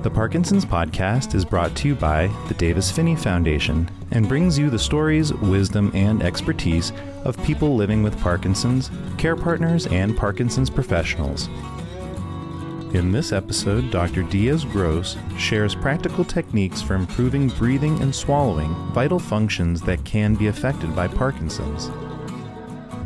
The Parkinson's podcast is brought to you by the Davis-Phinney Foundation and brings you the stories, wisdom, and expertise of people living with Parkinson's, care partners, and Parkinson's professionals. In this episode, Dr. Diez-Gross shares practical techniques for improving breathing and swallowing, vital functions that can be affected by Parkinson's.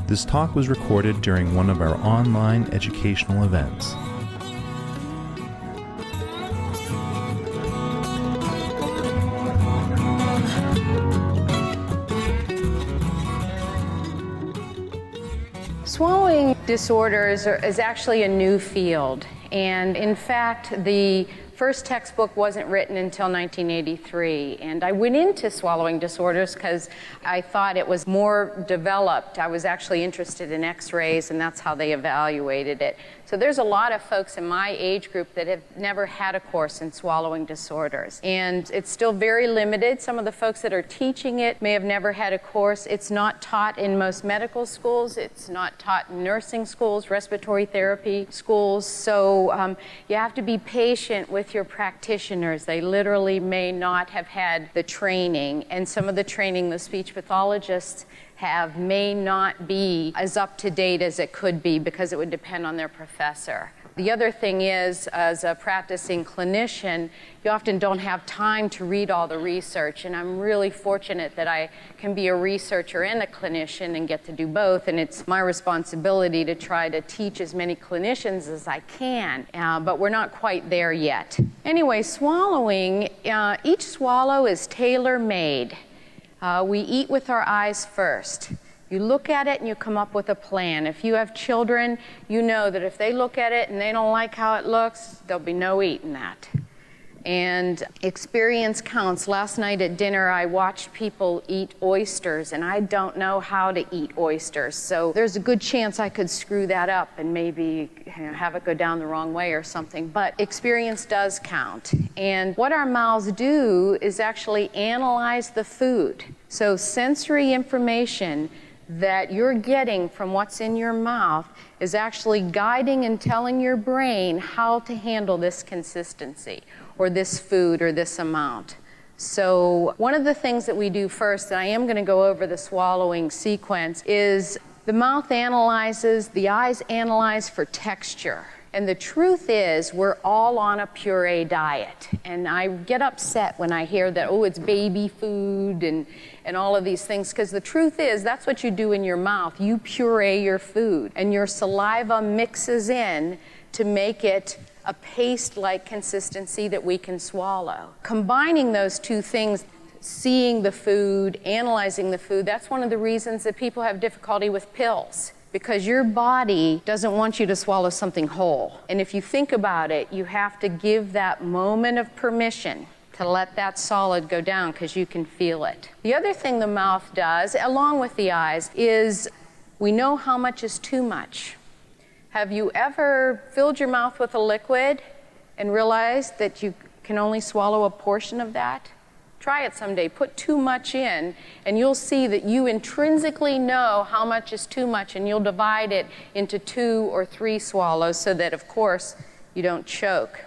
This talk was recorded during one of our online educational events. Swallowing disorders is actually a new field, and in fact, the first textbook wasn't written until 1983, and I went into swallowing disorders because I thought it was more developed. I was actually interested in x-rays, and that's how they evaluated it. So there's a lot of folks in my age group that have never had a course in swallowing disorders, and it's still very limited. Some of the folks that are teaching it may have never had a course. It's not taught in most medical schools. It's not taught in nursing schools, respiratory therapy schools, so you have to be patient with your practitioners. They literally may not have had the training, and some of the training the speech pathologists have may not be as up to date as it could be because it would depend on their professor. The other thing is, as a practicing clinician, you often don't have time to read all the research, and I'm really fortunate that I can be a researcher and a clinician and get to do both, and it's my responsibility to try to teach as many clinicians as I can, but we're not quite there yet. Anyway, swallowing, each swallow is tailor-made. We eat with our eyes first. You look at it and you come up with a plan. If you have children, you know that if they look at it and they don't like how it looks, there'll be no eating that. And experience counts. Last night at dinner, I watched people eat oysters, and I don't know how to eat oysters. So there's a good chance I could screw that up and maybe have it go down the wrong way or something. But experience does count. And what our mouths do is actually analyze the food. So sensory information that you're getting from what's in your mouth is actually guiding and telling your brain how to handle this consistency or this food or this amount. So one of the things that we do first, and I am going to go over the swallowing sequence, is the mouth analyzes, the eyes analyze for texture. And the truth is, we're all on a puree diet. And I get upset when I hear that, oh, it's baby food and all of these things, because the truth is, that's what you do in your mouth. You puree your food, and your saliva mixes in to make it a paste-like consistency that we can swallow. Combining those two things, seeing the food, analyzing the food, that's one of the reasons that people have difficulty with pills. Because your body doesn't want you to swallow something whole. And if you think about it, you have to give that moment of permission to let that solid go down because you can feel it. The other thing the mouth does, along with the eyes, is we know how much is too much. Have you ever filled your mouth with a liquid and realized that you can only swallow a portion of that? Try it someday. Put too much in, and you'll see that you intrinsically know how much is too much, and you'll divide it into 2 or 3 swallows so that, of course, you don't choke.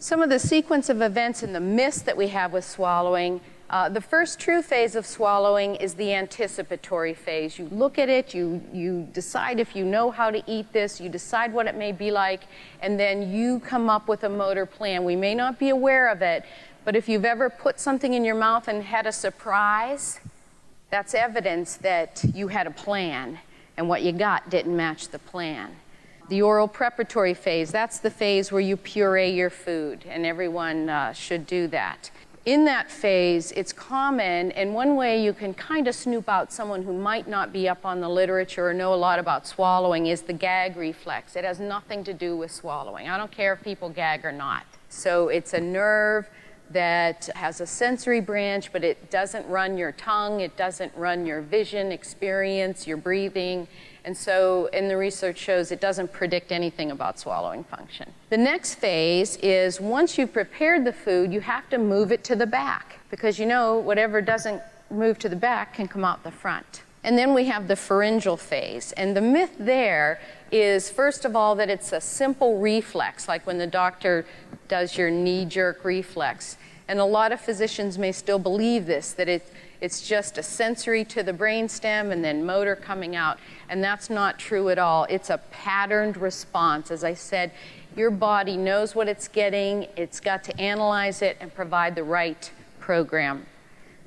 Some of the sequence of events and the myths that we have with swallowing, the first true phase of swallowing is the anticipatory phase. You look at it, you decide if you know how to eat this, you decide what it may be like, and then you come up with a motor plan. We may not be aware of it, but if you've ever put something in your mouth and had a surprise, that's evidence that you had a plan and what you got didn't match the plan. The oral preparatory phase, that's the phase where you puree your food, and everyone should do that. In that phase, it's common, and one way you can kind of snoop out someone who might not be up on the literature or know a lot about swallowing is the gag reflex. It has nothing to do with swallowing. I don't care if people gag or not. So it's a nerve that has a sensory branch, but it doesn't run your tongue, it doesn't run your vision, experience, your breathing, and so, and the research shows it doesn't predict anything about swallowing function. The next phase is once you've prepared the food, you have to move it to the back, because you know whatever doesn't move to the back can come out the front. And then we have the pharyngeal phase. And the myth there is, first of all, that it's a simple reflex, like when the doctor does your knee-jerk reflex. And a lot of physicians may still believe this, that it's just a sensory to the brainstem and then motor coming out. And that's not true at all. It's a patterned response. As I said, your body knows what it's getting. It's got to analyze it and provide the right program.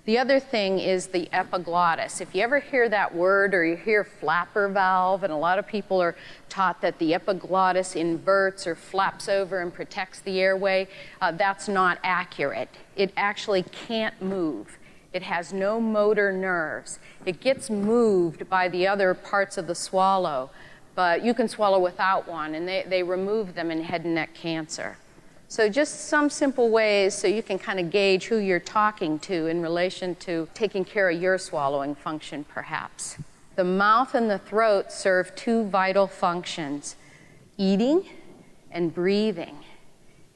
The other thing is the epiglottis. If you ever hear that word or you hear flapper valve, and a lot of people are taught that the epiglottis inverts or flaps over and protects the airway, that's not accurate. It actually can't move. It has no motor nerves. It gets moved by the other parts of the swallow, but you can swallow without one, and they remove them in head and neck cancer. So just some simple ways so you can kind of gauge who you're talking to in relation to taking care of your swallowing function, perhaps. The mouth and the throat serve two vital functions, eating and breathing.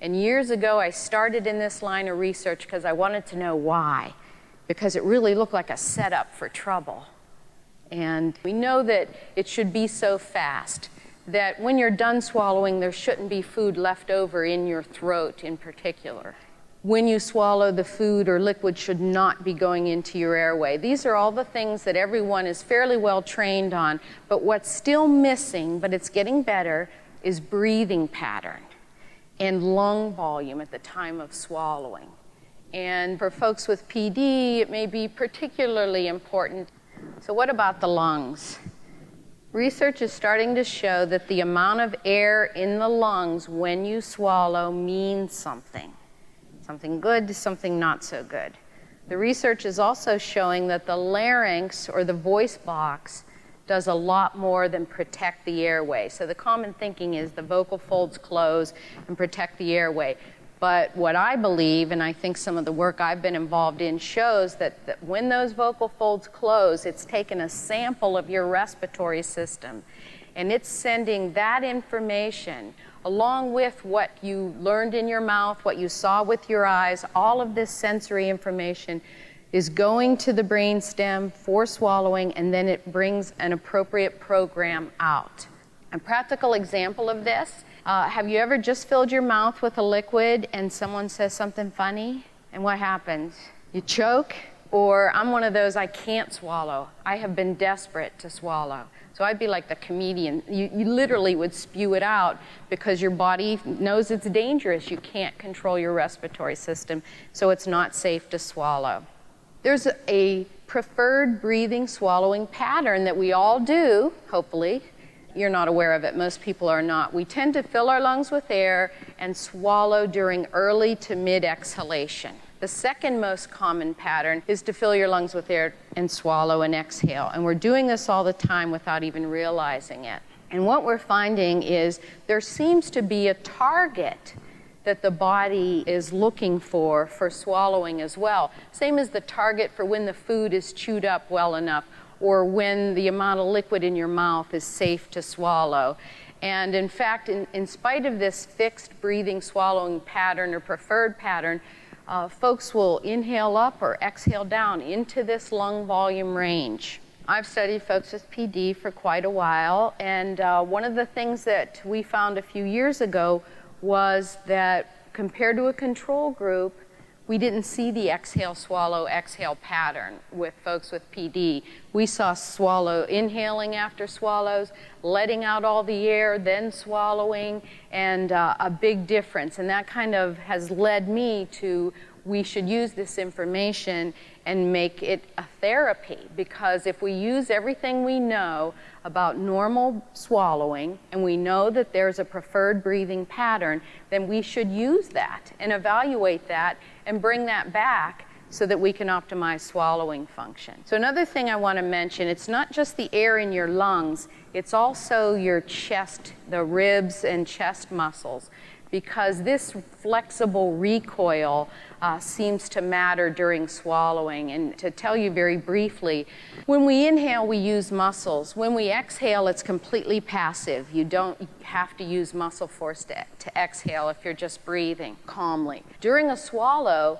And years ago, I started in this line of research because I wanted to know why, because it really looked like a setup for trouble. And we know that it should be so fast that when you're done swallowing, there shouldn't be food left over in your throat in particular. When you swallow, the food or liquid should not be going into your airway. These are all the things that everyone is fairly well trained on, but what's still missing, but it's getting better, is breathing pattern and lung volume at the time of swallowing. And for folks with Ph.D., it may be particularly important. So what about the lungs? Research is starting to show that the amount of air in the lungs when you swallow means something. Something good to something not so good. The research is also showing that the larynx, or the voice box, does a lot more than protect the airway. So the common thinking is the vocal folds close and protect the airway. But what I believe, and I think some of the work I've been involved in shows that when those vocal folds close, it's taken a sample of your respiratory system, and it's sending that information along with what you learned in your mouth, what you saw with your eyes, all of this sensory information is going to the brainstem for swallowing, and then it brings an appropriate program out. A practical example of this, have you ever just filled your mouth with a liquid and someone says something funny? And what happens? You choke? Or I'm one of those, I can't swallow. I have been desperate to swallow. So I'd be like the comedian. You literally would spew it out because your body knows it's dangerous. You can't control your respiratory system, so it's not safe to swallow. There's a preferred breathing swallowing pattern that we all do, hopefully. You're not aware of it. Most people are not. We tend to fill our lungs with air and swallow during early to mid exhalation. The second most common pattern is to fill your lungs with air and swallow and exhale. And we're doing this all the time without even realizing it. And what we're finding is there seems to be a target that the body is looking for swallowing as well. Same as the target for when the food is chewed up well enough, or when the amount of liquid in your mouth is safe to swallow. And in fact, in spite of this fixed breathing swallowing pattern or preferred pattern, folks will inhale up or exhale down into this lung volume range. I've studied folks with Ph.D. for quite a while, and one of the things that we found a few years ago was that compared to a control group, we didn't see the exhale, swallow, exhale pattern with folks with Ph.D. We saw swallow, inhaling after swallows, letting out all the air, then swallowing, and a big difference. And that kind of has led me to, we should use this information and make it a therapy, because if we use everything we know about normal swallowing and we know that there's a preferred breathing pattern, then we should use that and evaluate that and bring that back so that we can optimize swallowing function. So another thing I want to mention, it's not just the air in your lungs, it's also your chest, the ribs and chest muscles, because this flexible recoil seems to matter during swallowing. And to tell you very briefly, when we inhale, we use muscles. When we exhale, it's completely passive. You don't have to use muscle force to exhale if you're just breathing calmly. During a swallow,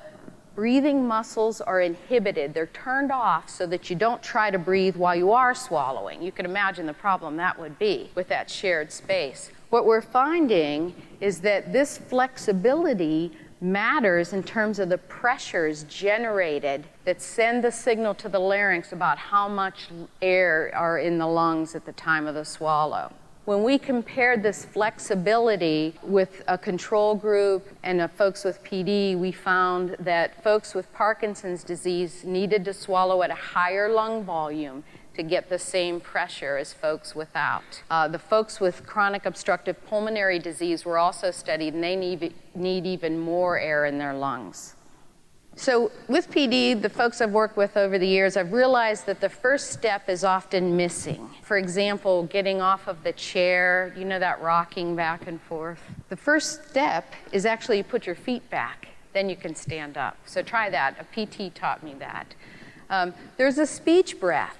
breathing muscles are inhibited. They're turned off so that you don't try to breathe while you are swallowing. You can imagine the problem that would be with that shared space. What we're finding is that this flexibility matters in terms of the pressures generated that send the signal to the larynx about how much air are in the lungs at the time of the swallow. When we compared this flexibility with a control group and folks with PD, we found that folks with Parkinson's disease needed to swallow at a higher lung volume to get the same pressure as folks without. The folks with chronic obstructive pulmonary disease were also studied, and they need even more air in their lungs. So with PD, the folks I've worked with over the years, I've realized that the first step is often missing. For example, getting off of the chair, you know, that rocking back and forth. The first step is actually you put your feet back, then you can stand up. So try that. A PT taught me that. There's a speech breath.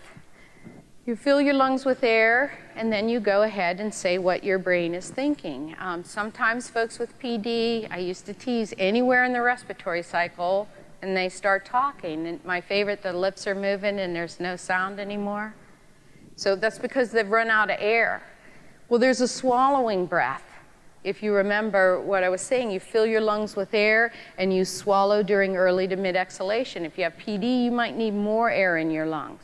You fill your lungs with air, and then you go ahead and say what your brain is thinking. Sometimes folks with PD, I used to tease anywhere in the respiratory cycle, and they start talking. And my favorite, the lips are moving and there's no sound anymore. So that's because they've run out of air. Well, there's a swallowing breath. If you remember what I was saying, you fill your lungs with air and you swallow during early to mid exhalation. If you have PD, you might need more air in your lungs.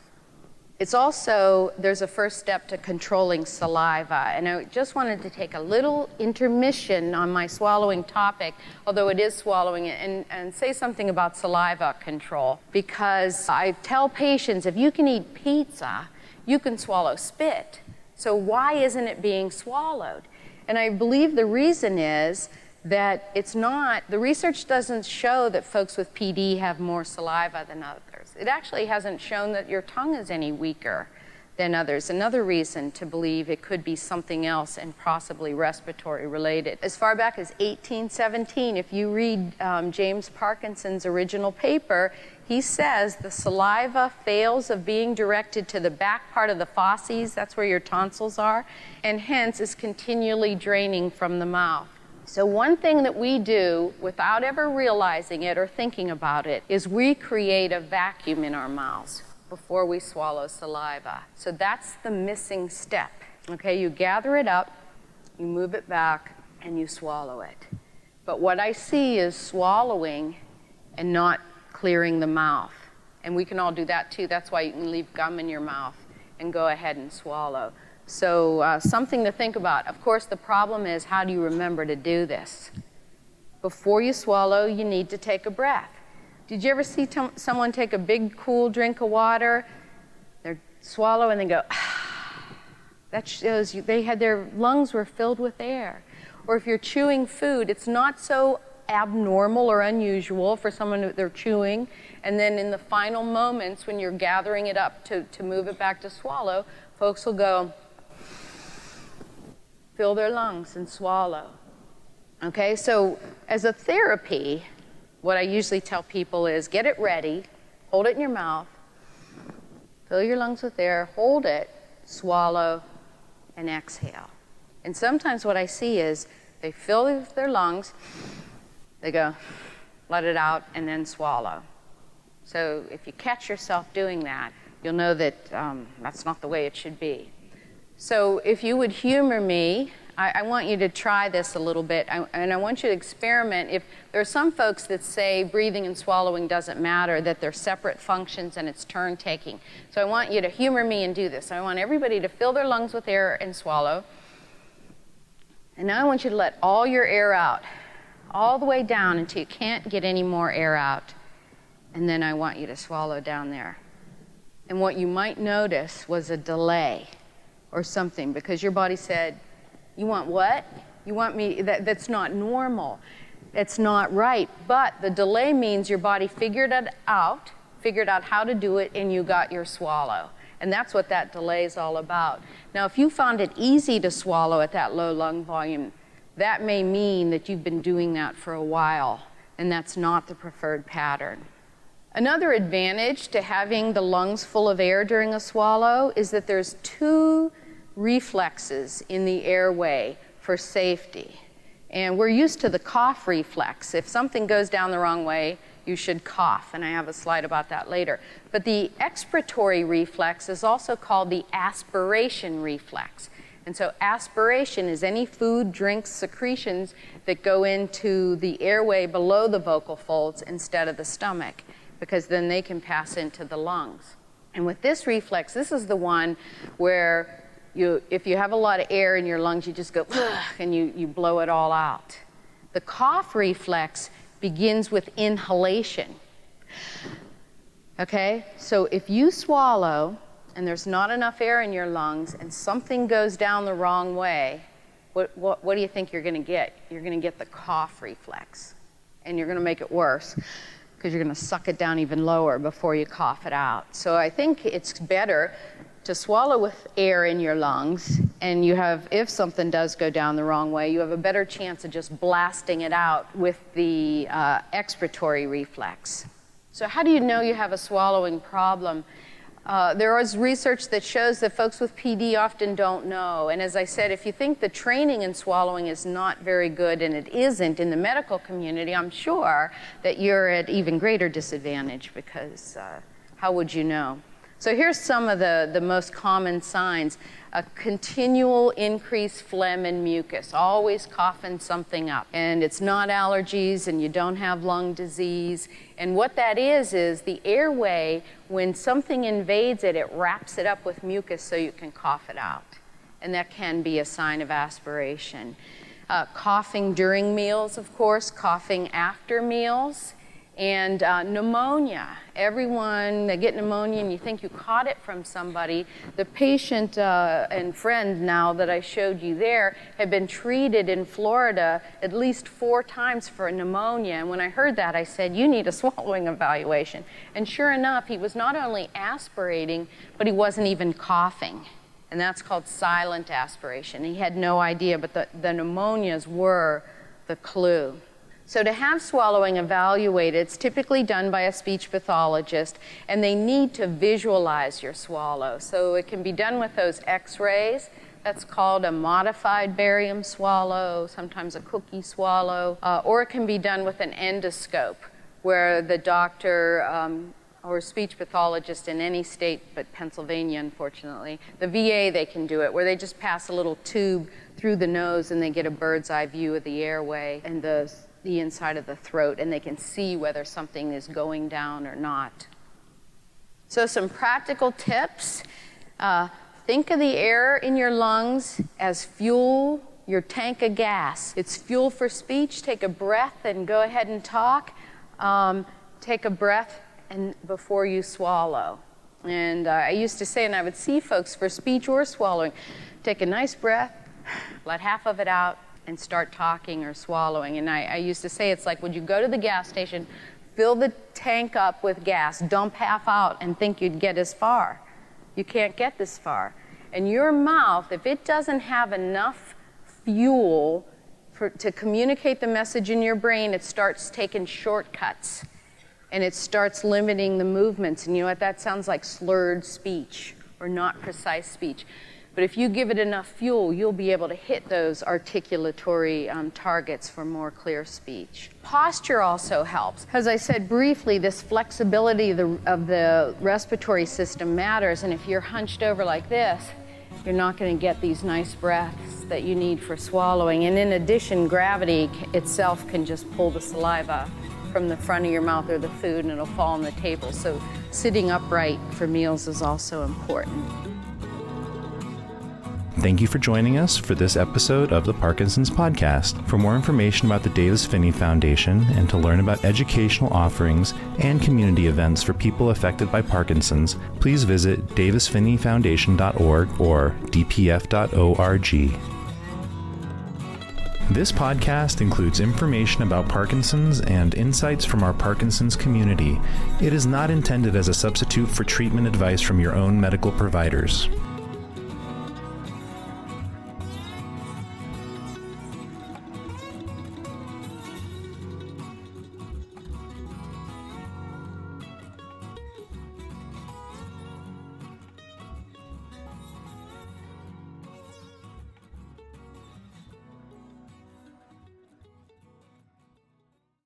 It's also, there's a first step to controlling saliva. And I just wanted to take a little intermission on my swallowing topic, although it is swallowing, and say something about saliva control. Because I tell patients, if you can eat pizza, you can swallow spit. So why isn't it being swallowed? And I believe the reason is that it's not, the research doesn't show that folks with PD have more saliva than others. It actually hasn't shown that your tongue is any weaker than others. Another reason to believe it could be something else and possibly respiratory related. As far back as 1817, if you read James Parkinson's original paper, he says the saliva fails of being directed to the back part of the fauces, that's where your tonsils are, and hence is continually draining from the mouth. So one thing that we do without ever realizing it or thinking about it is we create a vacuum in our mouths before we swallow saliva. So that's the missing step. Okay, you gather it up, you move it back, and you swallow it. But what I see is swallowing and not clearing the mouth. And we can all do that too. That's why you can leave gum in your mouth and go ahead and swallow. So something to think about. Of course, the problem is, how do you remember to do this? Before you swallow, you need to take a breath. Did you ever see someone take a big, cool drink of water? They swallow and they go, ah. That shows you their lungs were filled with air. Or if you're chewing food, it's not so abnormal or unusual for someone they're chewing, and then in the final moments when you're gathering it up to move it back to swallow, folks will go, fill their lungs and swallow. Okay, so as a therapy, what I usually tell people is get it ready, hold it in your mouth, fill your lungs with air, hold it, swallow, and exhale. And sometimes what I see is they fill their lungs, they go, let it out, and then swallow. So if you catch yourself doing that, you'll know that that's not the way it should be. So if you would humor me, I want you to try this a little bit, and I want you to experiment. If there are some folks that say breathing and swallowing doesn't matter, that they're separate functions and it's turn taking. So I want you to humor me and do this. I want everybody to fill their lungs with air and swallow. And now I want you to let all your air out, all the way down until you can't get any more air out. And then I want you to swallow down there. And what you might notice was a delay or something, because your body said, you want what? You want me, that's not normal. It's not right. But the delay means your body figured it out, figured out how to do it, and you got your swallow. And that's what that delay is all about. Now, if you found it easy to swallow at that low lung volume, that may mean that you've been doing that for a while, and that's not the preferred pattern. Another advantage to having the lungs full of air during a swallow is that there's two reflexes in the airway for safety. And we're used to the cough reflex. If something goes down the wrong way, you should cough, and I have a slide about that later. But the expiratory reflex is also called the aspiration reflex. And so aspiration is any food, drinks, secretions that go into the airway below the vocal folds instead of the stomach, because then they can pass into the lungs. And with this reflex, this is the one where if you have a lot of air in your lungs, you just go, and you blow it all out. The cough reflex begins with inhalation. Okay? So if you swallow and there's not enough air in your lungs and something goes down the wrong way, what do you think you're going to get? You're going to get the cough reflex. And you're going to make it worse because you're going to suck it down even lower before you cough it out. So I think it's better to swallow with air in your lungs, and if something does go down the wrong way, you have a better chance of just blasting it out with the expiratory reflex. So how do you know you have a swallowing problem? There is research that shows that folks with PD often don't know. And as I said, if you think the training in swallowing is not very good, and it isn't in the medical community, I'm sure that you're at even greater disadvantage, because how would you know? So here's some of the most common signs. A continual increased phlegm and mucus, always coughing something up. And it's not allergies, and you don't have lung disease. And what that is the airway, when something invades it, it wraps it up with mucus so you can cough it out. And that can be a sign of aspiration. Coughing during meals, of course, coughing after meals. And pneumonia. Everyone, they get pneumonia and you think you caught it from somebody. The patient and friend now that I showed you there had been treated in Florida at least 4 times for pneumonia. And when I heard that, I said, you need a swallowing evaluation. And sure enough, he was not only aspirating, but he wasn't even coughing. And that's called silent aspiration. He had no idea, but the pneumonias were the clue. So to have swallowing evaluated, it's typically done by a speech pathologist, and they need to visualize your swallow. So it can be done with those x-rays. That's called a modified barium swallow, sometimes a cookie swallow, or it can be done with an endoscope, where the doctor or speech pathologist in any state but Pennsylvania, unfortunately, the VA, they can do it, where they just pass a little tube through the nose and they get a bird's eye view of the airway and the inside of the throat, and they can see whether something is going down or not. So some practical tips. Think of the air in your lungs as fuel, your tank of gas. It's fuel for speech. Take a breath and go ahead and talk. Take a breath before you swallow. And I used to say, and I would see folks for speech or swallowing, take a nice breath, let half of it out, and start talking or swallowing. And I used to say, it's like, would you go to the gas station, fill the tank up with gas, dump half out, and think you'd get as far? You can't get this far. And your mouth, if it doesn't have enough fuel to communicate the message in your brain, it starts taking shortcuts. And it starts limiting the movements. And you know what? That sounds like slurred speech or not precise speech. But if you give it enough fuel, you'll be able to hit those articulatory targets for more clear speech. Posture also helps. As I said briefly, this flexibility of the respiratory system matters. And if you're hunched over like this, you're not going to get these nice breaths that you need for swallowing. And in addition, gravity itself can just pull the saliva from the front of your mouth or the food, and it'll fall on the table. So sitting upright for meals is also important. Thank you for joining us for this episode of the Parkinson's Podcast. For more information about the Davis-Phinney Foundation and to learn about educational offerings and community events for people affected by Parkinson's, please visit davisfinneyfoundation.org or dpf.org. This podcast includes information about Parkinson's and insights from our Parkinson's community. It is not intended as a substitute for treatment advice from your own medical providers.